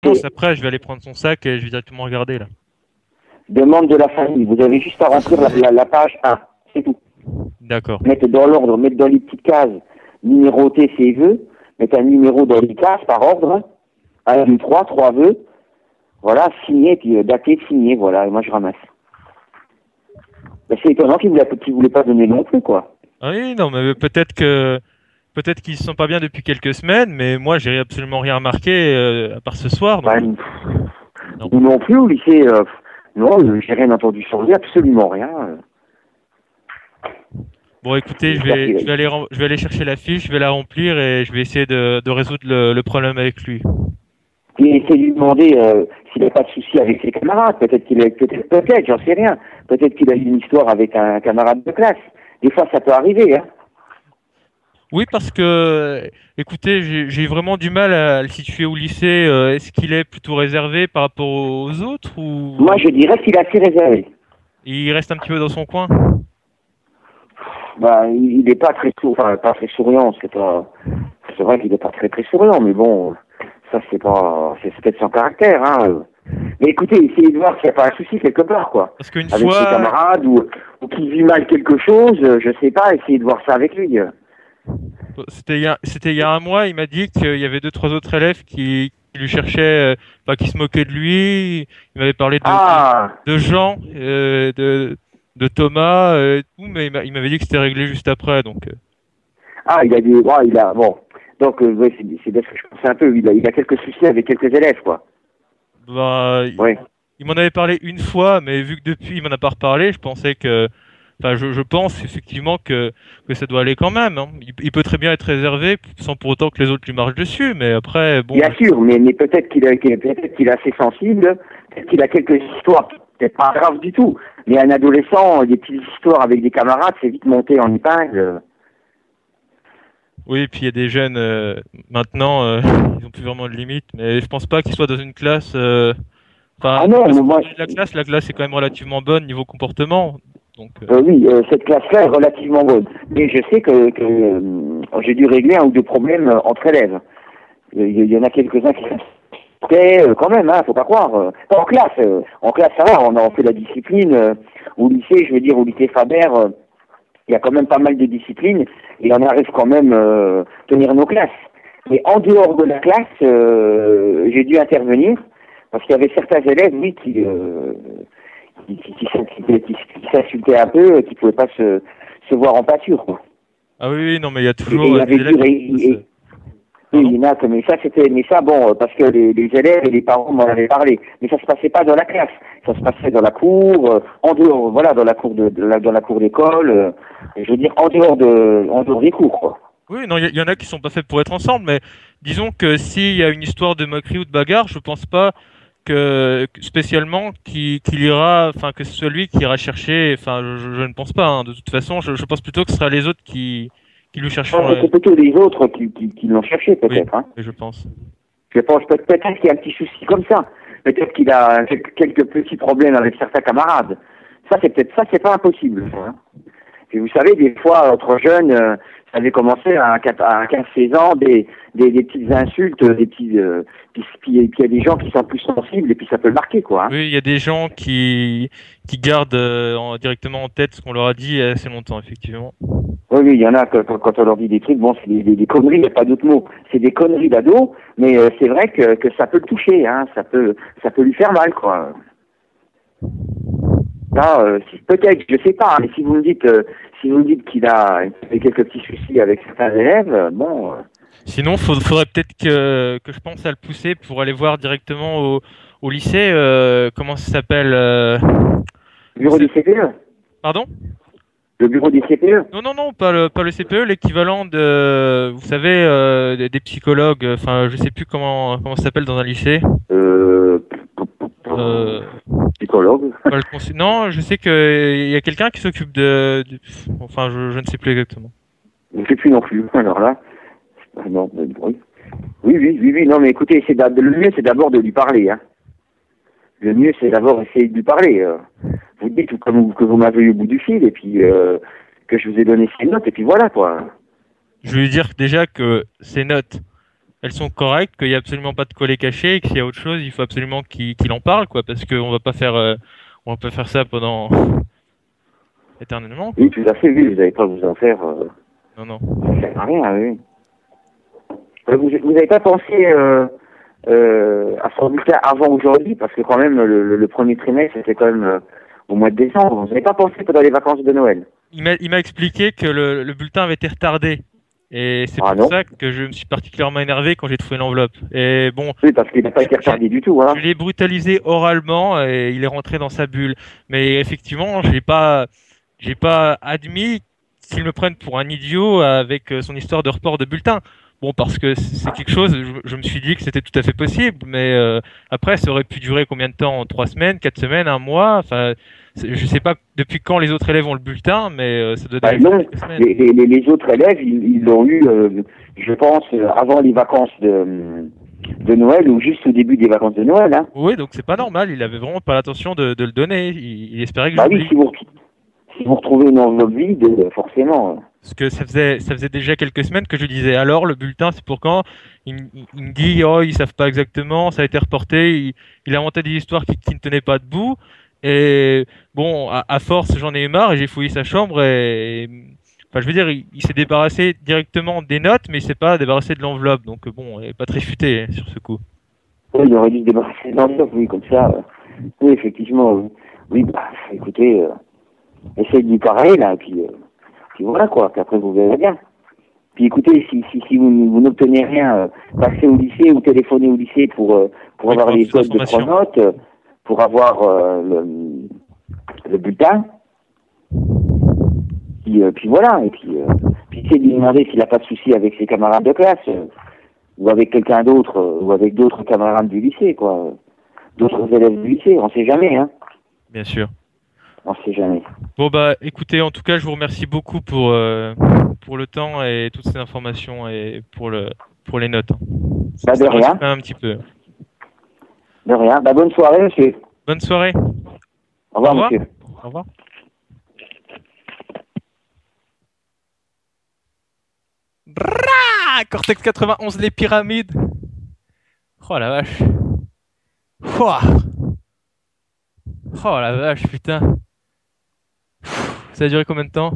annonce, après, je vais aller prendre son sac et je vais directement regarder, là. Demande de la famille. Vous avez juste à remplir la page 1. C'est tout. D'accord. Mettre dans l'ordre, mettre dans les petites cases, numéroter ses vœux, mettre un numéro dans les cases par ordre. 1, 2, 3, 3 vœux. Voilà, signé, puis daté, signé, voilà, et moi je ramasse. Ben, c'est étonnant qu'il voulait pas donner non plus, quoi. Ah oui, non, mais peut-être qu'ils se sont pas bien depuis quelques semaines, mais moi, j'ai absolument rien remarqué, à part ce soir, donc. Ben, Non. nous non plus au lycée, non, j'ai rien entendu sur lui, absolument rien. Bon, écoutez, je vais aller chercher la fiche, je vais la remplir et je vais essayer de résoudre le problème avec lui. Et essayer de lui demander s'il n'a pas de souci avec ses camarades. Peut-être, j'en sais rien. Peut-être qu'il a eu une histoire avec un camarade de classe. Des fois, ça peut arriver, hein. Oui, parce que, écoutez, j'ai vraiment du mal à le situer au lycée. Est-ce qu'il est plutôt réservé par rapport aux autres ou Moi, je dirais qu'il est assez réservé. il reste un petit peu dans son coin? Bah, il n'est pas très pas très souriant. C'est vrai qu'il n'est pas très souriant, mais bon, ça c'est peut-être son caractère, hein. Mais écoutez, essayez de voir s'il n'y a pas un souci quelque part, quoi. Parce qu'une Avec ses fois, camarades ou qu'il vit mal quelque chose, je sais pas, essayez de voir ça avec lui. c'était il y a un mois, il m'a dit qu'il y avait deux, trois autres élèves qui lui cherchaient, enfin, qui se moquaient de lui. Il m'avait parlé Ah, de Jean, de Thomas, et tout, mais il m'avait dit que c'était réglé juste après, donc. il a dit, bon. Donc, ouais, c'est bien ce que je pensais un peu. Il a quelques soucis avec quelques élèves, quoi. Bah, Oui. il m'en avait parlé une fois, mais vu que depuis il m'en a pas reparlé, je pensais que, enfin, je pense effectivement que ça doit aller quand même, hein. Il peut très bien être réservé sans pour autant que les autres lui marchent dessus, mais après, bon. Bien sûr, mais peut-être peut-être qu'il est assez sensible, peut-être qu'il a quelques histoires, peut-être pas graves du tout. Mais un adolescent, des petites histoires avec des camarades, c'est vite monté en épingle. Oui, et puis il y a des jeunes maintenant, ils ont plus vraiment de limites, mais je pense pas qu'ils soient dans une classe. Enfin, Ah non, parce mais que moi, la classe est quand même relativement bonne niveau comportement, donc. oui, cette classe-là est relativement bonne. Mais je sais que j'ai dû régler un ou deux problèmes entre élèves. Il y en a quelques-uns qui sont quand même, hein, faut pas croire. Pas en classe ça va, on a fait la discipline. Au lycée, je veux dire, au lycée Faber, il y a quand même pas mal de disciplines et on arrive quand même tenir nos classes. Mais en dehors de la classe, j'ai dû intervenir parce qu'il y avait certains élèves, oui, qui s'insultaient un peu, qui pouvaient pas se voir en pâture, quoi. Ah oui, oui, non, mais il y a Et toujours il y des avait élèves oui, il y en a, mais ça, bon, parce que les élèves et les parents m'en avaient parlé. Mais ça se passait pas dans la classe. Ça se passait dans la cour, en dehors, voilà, dans la cour dans la cour d'école, je veux dire, en dehors des cours, quoi. Oui, non, il y en a qui sont pas faits pour être ensemble, mais disons que s'il y a une histoire de moquerie ou de bagarre, je pense pas que spécialement qu'il ira, enfin que ce soit lui qui ira chercher. Enfin, je ne pense pas, hein. De toute façon, je pense plutôt que ce sera les autres qui lui chercheront. C'est plutôt les autres qui l'ont cherché, Oui, peut-être, hein. je pense. Je pense peut-être qu'il y a un petit souci comme ça. Peut-être qu'il a quelques petits problèmes avec certains camarades. Ça, c'est pas impossible, ça, hein. Et vous savez, des fois, entre jeunes, ça avait commencé à 15-16 ans, des petites insultes, puis il y a des gens qui sont plus sensibles et puis ça peut le marquer, quoi, hein. Oui, il y a des gens qui gardent directement en tête ce qu'on leur a dit assez longtemps, effectivement. Oui, il y en a quand on leur dit des trucs, bon, c'est des conneries, il n'y a pas d'autre mot. C'est des conneries d'ado, mais c'est vrai que ça peut le toucher, hein, ça peut lui faire mal, quoi. Là, peut-être, je sais pas, mais si vous me dites qu'il a quelques petits soucis avec certains élèves, bon. Sinon, faudrait peut-être que je pense à le pousser pour aller voir directement au lycée. Comment ça s'appelle Le bureau des CPE. Pardon? Le bureau des CPE. Non, non, non, pas le CPE, l'équivalent de, vous savez, des psychologues. Enfin, je sais plus comment ça s'appelle dans un lycée. Psychologue. Pas non, je sais que il y a quelqu'un qui s'occupe enfin, je ne sais plus exactement. Je ne sais plus non plus. Alors là, non, oui. Oui, non, mais écoutez, le mieux, c'est d'abord de lui parler, hein. Le mieux, c'est d'abord essayer de lui parler. Vous dites que vous m'avez eu au bout du fil, et puis que je vous ai donné ces notes, et puis voilà, quoi. Je vais lui dire déjà que ces notes, elles sont correctes, qu'il y a absolument pas de coller caché, et que s'il y a autre chose, il faut absolument qu'il en parle, quoi, parce qu'on va pas faire, on va pas faire ça pendant éternellement, Oui, quoi. tout à fait, oui, vous n'allez pas vous en faire, Non, non. ça sert à rien, oui. Vous n'avez pas pensé à son bulletin avant aujourd'hui, parce que quand même, le premier trimestre, c'était quand même au mois de décembre. Vous n'avez pas pensé pendant les vacances de Noël? Il m'a expliqué que le bulletin avait été retardé. Et c'est Ah pour non? ça que je me suis particulièrement énervé quand j'ai trouvé l'enveloppe. Et bon, Oui, parce qu'il n'a pas je, été je- retardé du tout, je hein. l'ai brutalisé oralement et il est rentré dans sa bulle. Mais effectivement, j'ai pas admis qu'il me prenne pour un idiot avec son histoire de report de bulletin. Bon, parce que c'est quelque chose, je me suis dit que c'était tout à fait possible, mais après, ça aurait pu durer combien de temps? 3 semaines, 4 semaines, un mois? Enfin, je sais pas depuis quand les autres élèves ont le bulletin, mais ça doit Bah déjà faire non, quelques semaines. les autres élèves, ils l'ont eu, je pense, avant les vacances de Noël ou juste au début des vacances de Noël, hein. Oui, donc c'est pas normal. Il avait vraiment pas l'intention de le donner. Il espérait que Bah oui, j'oublie. si vous retrouvez une enveloppe vide, forcément. Parce que ça faisait déjà quelques semaines que je disais, alors le bulletin, c'est pour quand? Il me dit, oh, ils savent pas exactement, ça a été reporté. Il a inventé des histoires qui ne tenaient pas debout. Et bon, à force, j'en ai eu marre et j'ai fouillé sa chambre enfin, je veux dire, il s'est débarrassé directement des notes, mais il s'est pas débarrassé de l'enveloppe. Donc bon, il est pas très futé sur ce coup. Oui, il aurait dû se débarrasser de l'enveloppe, oui, comme ça. Oui, effectivement, oui. Oui, bah, écoutez, essayez de lui parler, là, puis voilà, quoi, puis après vous verrez bien. Puis écoutez, si vous n'obtenez rien, passez au lycée ou téléphonez au lycée pour Oui, avoir pour avoir les plus codes de d'informations. pronotes, pour avoir le bulletin, puis voilà, puis essayez de lui demander s'il n'a pas de souci avec ses camarades de classe, ou avec quelqu'un d'autre, ou avec d'autres camarades du lycée, quoi, d'autres élèves du lycée, on sait jamais, hein, Bien sûr. on sait jamais. Bon bah écoutez, en tout cas, je vous remercie beaucoup pour le temps et toutes ces informations et pour les notes, hein. Bah de Ça me rassure rien, quand même un petit peu. de rien. Bah bonne soirée, monsieur. Bonne soirée. Au Au revoir, revoir. monsieur. Au revoir. Brrrah Cortex 91, les pyramides. Oh la vache. Ouah. Oh la vache, putain. Ça a duré combien de temps?